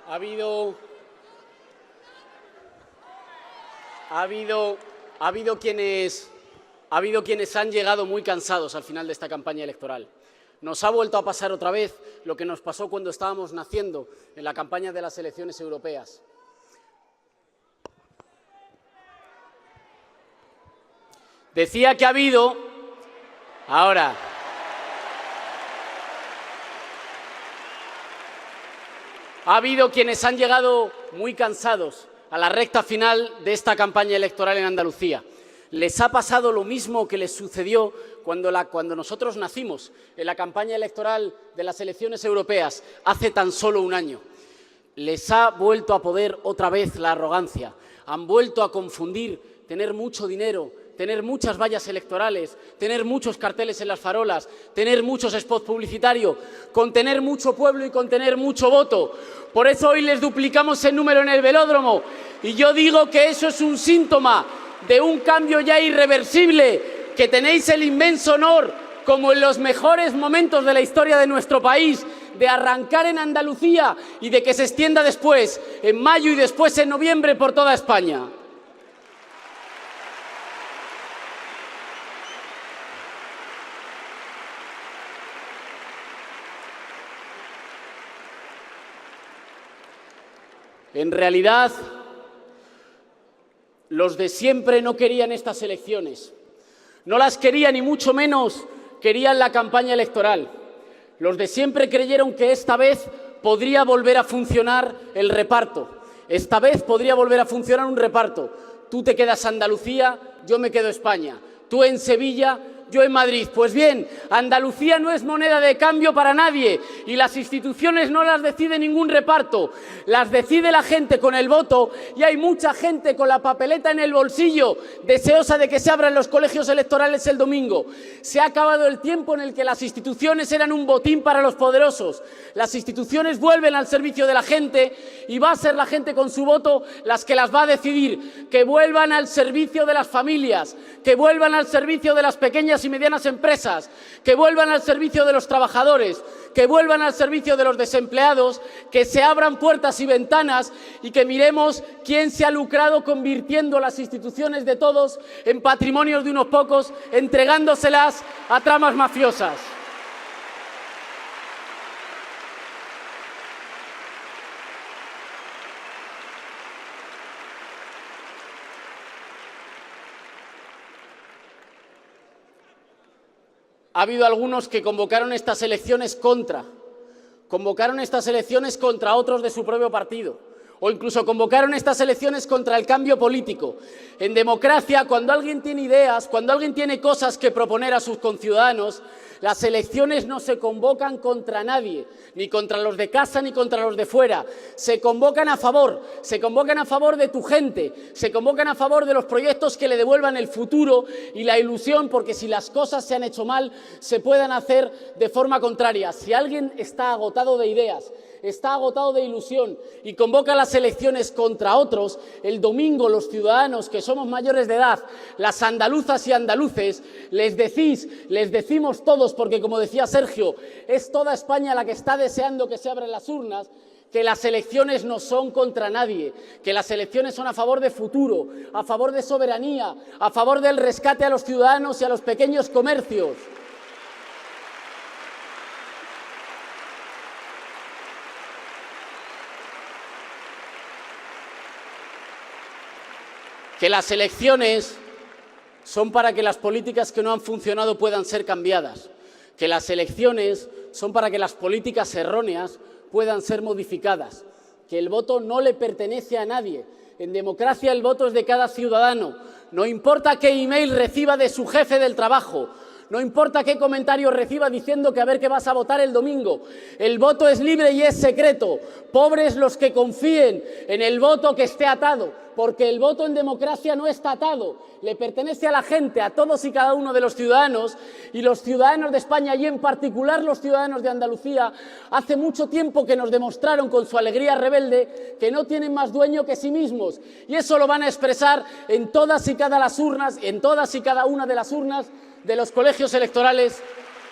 Ha habido quienes han llegado muy cansados al final de esta campaña electoral. Nos ha vuelto a pasar otra vez lo que nos pasó cuando estábamos naciendo en la campaña de las elecciones europeas. Decía que ha habido quienes han llegado muy cansados a la recta final de esta campaña electoral en Andalucía. Les ha pasado lo mismo que les sucedió cuando nosotros nacimos en la campaña electoral de las elecciones europeas hace tan solo un año. Les ha vuelto a poder otra vez la arrogancia. Han vuelto a confundir tener mucho dinero, tener muchas vallas electorales, tener muchos carteles en las farolas, tener muchos spots publicitarios, con tener mucho pueblo y con tener mucho voto. Por eso hoy les duplicamos el número en el velódromo. Y yo digo que eso es un síntoma de un cambio ya irreversible, que tenéis el inmenso honor, como en los mejores momentos de la historia de nuestro país, de arrancar en Andalucía y de que se extienda después, en mayo y después en noviembre, por toda España. En realidad, los de siempre no querían estas elecciones. No las querían, ni mucho menos querían la campaña electoral. Los de siempre creyeron que esta vez podría volver a funcionar el reparto. Esta vez podría volver a funcionar un reparto. Tú te quedas a Andalucía, yo me quedo a España. Tú en Sevilla, yo en Madrid. Pues bien, Andalucía no es moneda de cambio para nadie y las instituciones no las decide ningún reparto, las decide la gente con el voto, y hay mucha gente con la papeleta en el bolsillo deseosa de que se abran los colegios electorales el domingo. Se ha acabado el tiempo en el que las instituciones eran un botín para los poderosos. Las instituciones vuelven al servicio de la gente y va a ser la gente con su voto las que las va a decidir, que vuelvan al servicio de las familias, que vuelvan al servicio de las pequeñas y medianas empresas, que vuelvan al servicio de los trabajadores, que vuelvan al servicio de los desempleados, que se abran puertas y ventanas y que miremos quién se ha lucrado convirtiendo las instituciones de todos en patrimonios de unos pocos, entregándoselas a tramas mafiosas. Ha habido algunos que convocaron estas elecciones contra otros de su propio partido, o incluso convocaron estas elecciones contra el cambio político. En democracia, cuando alguien tiene ideas, cuando alguien tiene cosas que proponer a sus conciudadanos, las elecciones no se convocan contra nadie, ni contra los de casa ni contra los de fuera. Se convocan a favor de tu gente, se convocan a favor de los proyectos que le devuelvan el futuro y la ilusión, porque si las cosas se han hecho mal, se puedan hacer de forma contraria. Si alguien está agotado de ideas, está agotado de ilusión y convoca las elecciones contra otros, el domingo los ciudadanos que somos mayores de edad, las andaluzas y andaluces, les decimos todos, porque como decía Sergio, es toda España la que está deseando que se abran las urnas, que las elecciones no son contra nadie, que las elecciones son a favor de futuro, a favor de soberanía, a favor del rescate a los ciudadanos y a los pequeños comercios. Que las elecciones son para que las políticas que no han funcionado puedan ser cambiadas, que las elecciones son para que las políticas erróneas puedan ser modificadas, que el voto no le pertenece a nadie. En democracia el voto es de cada ciudadano, no importa qué email reciba de su jefe del trabajo, no importa qué comentario reciba diciendo que a ver qué vas a votar el domingo. El voto es libre y es secreto. Pobres los que confíen en el voto que esté atado, porque el voto en democracia no está atado. Le pertenece a la gente, a todos y cada uno de los ciudadanos, y los ciudadanos de España, y en particular los ciudadanos de Andalucía, hace mucho tiempo que nos demostraron con su alegría rebelde que no tienen más dueño que sí mismos. Y eso lo van a expresar en todas y cada una de las urnas de los colegios electorales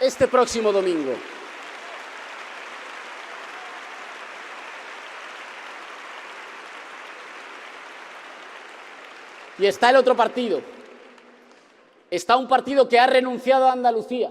este próximo domingo. Y está el otro partido. Está un partido que ha renunciado a Andalucía,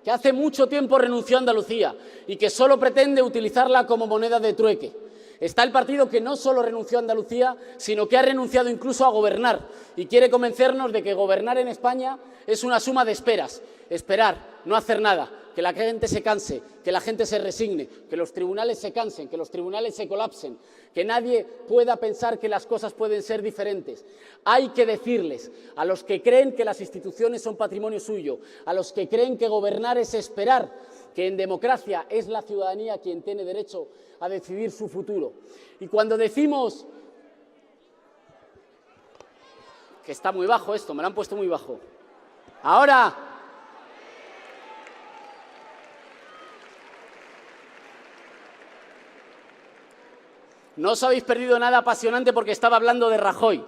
que hace mucho tiempo renunció a Andalucía y que solo pretende utilizarla como moneda de trueque. Está el partido que no solo renunció a Andalucía, sino que ha renunciado incluso a gobernar y quiere convencernos de que gobernar en España es una suma de esperas. Esperar, no hacer nada, que la gente se canse, que la gente se resigne, que los tribunales se cansen, que los tribunales se colapsen, que nadie pueda pensar que las cosas pueden ser diferentes. Hay que decirles a los que creen que las instituciones son patrimonio suyo, a los que creen que gobernar es esperar, que en democracia es la ciudadanía quien tiene derecho a decidir su futuro. Y cuando decimos que está muy bajo esto, me lo han puesto muy bajo. Ahora, no os habéis perdido nada apasionante porque estaba hablando de Rajoy.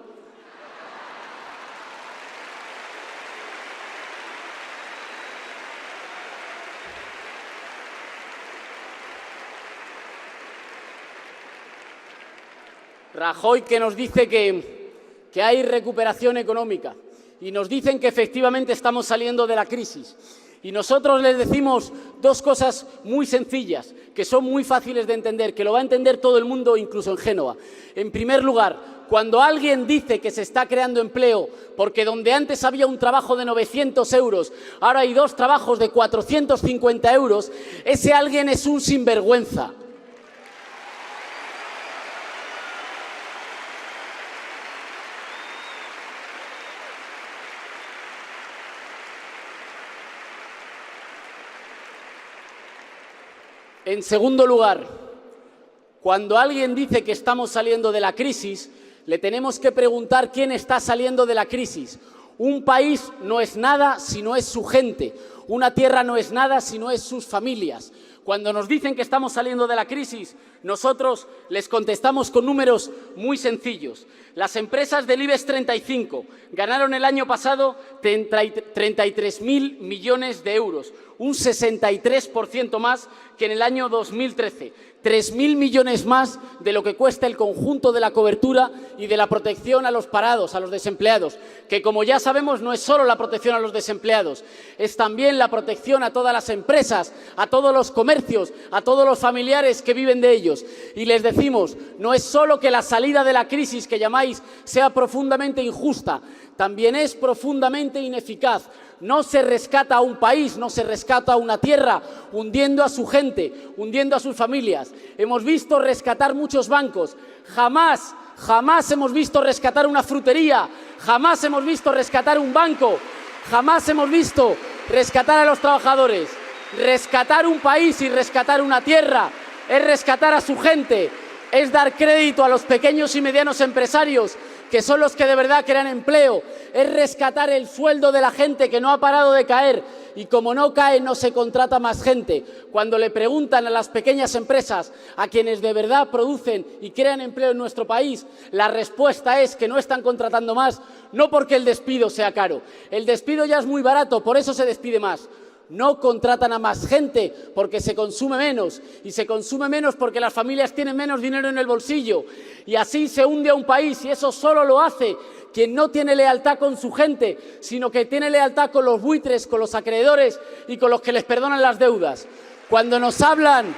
Rajoy, que nos dice que hay recuperación económica y nos dicen que efectivamente estamos saliendo de la crisis. Y nosotros les decimos dos cosas muy sencillas, que son muy fáciles de entender, que lo va a entender todo el mundo, incluso en Génova. En primer lugar, cuando alguien dice que se está creando empleo porque donde antes había un trabajo de 900 euros, ahora hay dos trabajos de 450 euros, ese alguien es un sinvergüenza. En segundo lugar, cuando alguien dice que estamos saliendo de la crisis, le tenemos que preguntar quién está saliendo de la crisis. Un país no es nada si no es su gente. Una tierra no es nada si no es sus familias. Cuando nos dicen que estamos saliendo de la crisis, nosotros les contestamos con números muy sencillos. Las empresas del IBEX 35 ganaron el año pasado 33.000 millones de euros, un 63% más que en el año 2013. 3.000 millones más de lo que cuesta el conjunto de la cobertura y de la protección a los parados, a los desempleados, que como ya sabemos no es solo la protección a los desempleados, es también la protección a todas las empresas, a todos los comercios, a todos los familiares que viven de ellos. Y les decimos, no es solo que la salida de la crisis que llamáis sea profundamente injusta, también es profundamente ineficaz. No se rescata a un país, no se rescata a una tierra, hundiendo a su gente, hundiendo a sus familias. Hemos visto rescatar muchos bancos, jamás hemos visto rescatar una frutería, jamás hemos visto rescatar un banco, jamás hemos visto rescatar a los trabajadores. Rescatar un país y rescatar una tierra es rescatar a su gente, es dar crédito a los pequeños y medianos empresarios, que son los que de verdad crean empleo, es rescatar el sueldo de la gente que no ha parado de caer y como no cae no se contrata más gente. Cuando le preguntan a las pequeñas empresas, a quienes de verdad producen y crean empleo en nuestro país, la respuesta es que no están contratando más, no porque el despido sea caro. El despido ya es muy barato, por eso se despide más. No contratan a más gente porque se consume menos y se consume menos porque las familias tienen menos dinero en el bolsillo y así se hunde a un país y eso solo lo hace quien no tiene lealtad con su gente, sino que tiene lealtad con los buitres, con los acreedores y con los que les perdonan las deudas. Cuando nos hablan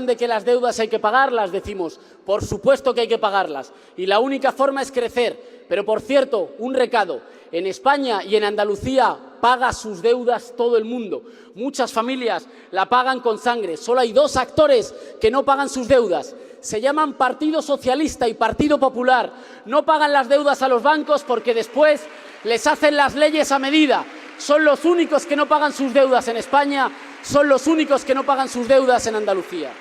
de que las deudas hay que pagarlas, decimos, por supuesto que hay que pagarlas. Y la única forma es crecer. Pero, por cierto, un recado. En España y en Andalucía paga sus deudas todo el mundo. Muchas familias la pagan con sangre. Solo hay dos actores que no pagan sus deudas. Se llaman Partido Socialista y Partido Popular. No pagan las deudas a los bancos porque después les hacen las leyes a medida. Son los únicos que no pagan sus deudas en España. Son los únicos que no pagan sus deudas en Andalucía.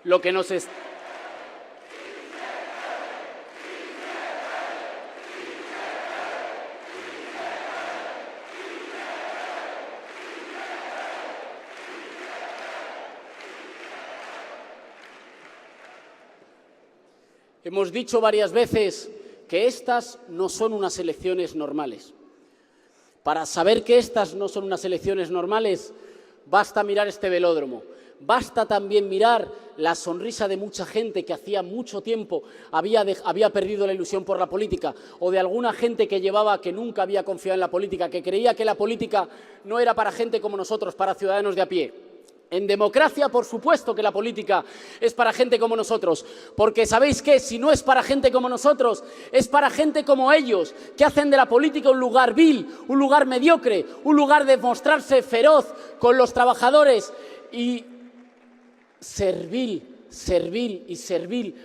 Lo que nos es... Hemos dicho varias veces que estas no son unas elecciones normales. Para saber que estas no son unas elecciones normales, basta mirar este velódromo. Basta también mirar la sonrisa de mucha gente que hacía mucho tiempo había perdido la ilusión por la política, o de alguna gente que nunca había confiado en la política, que creía que la política no era para gente como nosotros, para ciudadanos de a pie. En democracia, por supuesto que la política es para gente como nosotros, porque ¿sabéis qué? Si no es para gente como nosotros, es para gente como ellos, que hacen de la política un lugar vil, un lugar mediocre, un lugar de mostrarse feroz con los trabajadores y servil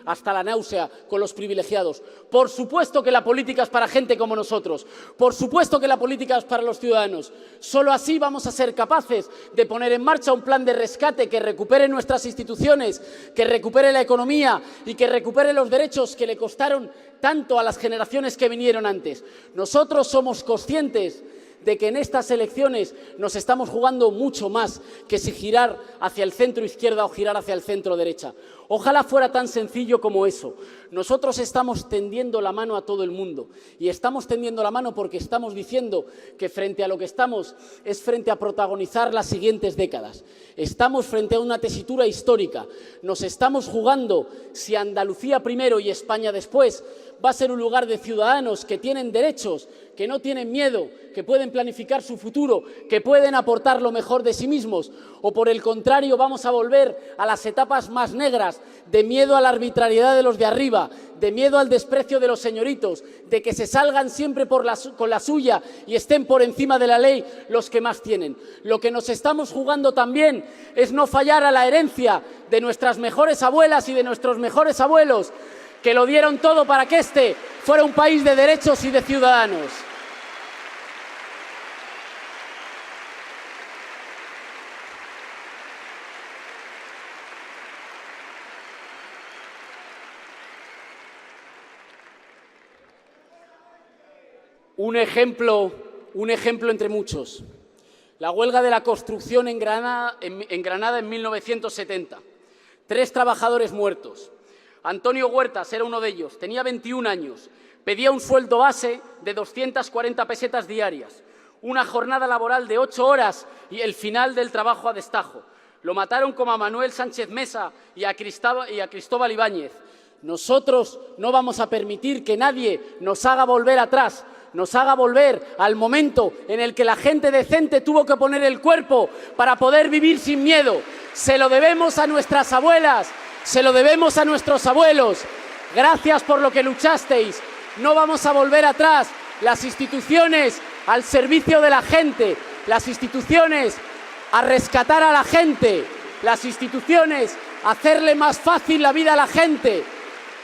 hasta la náusea con los privilegiados. Por supuesto que la política es para gente como nosotros. Por supuesto que la política es para los ciudadanos. Solo así vamos a ser capaces de poner en marcha un plan de rescate que recupere nuestras instituciones, que recupere la economía y que recupere los derechos que le costaron tanto a las generaciones que vinieron antes. Nosotros somos conscientes de que en estas elecciones nos estamos jugando mucho más que si girar hacia el centro izquierda o girar hacia el centro derecha. Ojalá fuera tan sencillo como eso. Nosotros estamos tendiendo la mano a todo el mundo y estamos tendiendo la mano porque estamos diciendo que frente a lo que estamos es frente a protagonizar las siguientes décadas. Estamos frente a una tesitura histórica. Nos estamos jugando si Andalucía primero y España después va a ser un lugar de ciudadanos que tienen derechos, que no tienen miedo, que pueden planificar su futuro, que pueden aportar lo mejor de sí mismos, o por el contrario vamos a volver a las etapas más negras de miedo a la arbitrariedad de los de arriba, de miedo al desprecio de los señoritos, de que se salgan siempre con la suya y estén por encima de la ley los que más tienen. Lo que nos estamos jugando también es no fallar a la herencia de nuestras mejores abuelas y de nuestros mejores abuelos, que lo dieron todo para que este fuera un país de derechos y de ciudadanos. Un ejemplo entre muchos. La huelga de la construcción en Granada en 1970. 3 trabajadores muertos. Antonio Huertas era uno de ellos, tenía 21 años, pedía un sueldo base de 240 pesetas diarias, una jornada laboral de 8 horas y el final del trabajo a destajo. Lo mataron como a Manuel Sánchez Mesa y a Cristóbal Ibáñez. Nosotros no vamos a permitir que nadie nos haga volver atrás, nos haga volver al momento en el que la gente decente tuvo que poner el cuerpo para poder vivir sin miedo. Se lo debemos a nuestras abuelas, se lo debemos a nuestros abuelos. Gracias por lo que luchasteis. No vamos a volver atrás. Las instituciones al servicio de la gente, las instituciones a rescatar a la gente, las instituciones a hacerle más fácil la vida a la gente,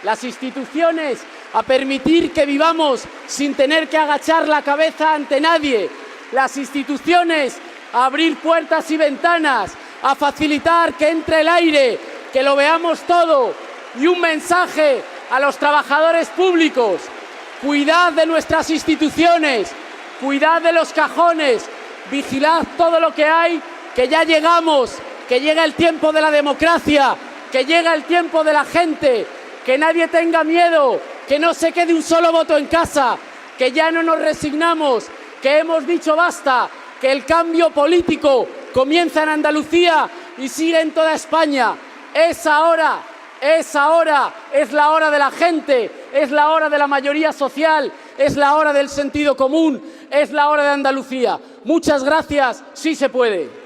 las instituciones a permitir que vivamos sin tener que agachar la cabeza ante nadie, las instituciones a abrir puertas y ventanas, a facilitar que entre el aire, que lo veamos todo, y un mensaje a los trabajadores públicos: cuidad de nuestras instituciones, cuidad de los cajones, vigilad todo lo que hay, que ya llegamos, que llega el tiempo de la democracia, que llega el tiempo de la gente, que nadie tenga miedo, que no se quede un solo voto en casa, que ya no nos resignamos, que hemos dicho basta, que el cambio político comienza en Andalucía y sigue en toda España. Es ahora, es la hora de la gente, es la hora de la mayoría social, es la hora del sentido común, es la hora de Andalucía. Muchas gracias, sí se puede.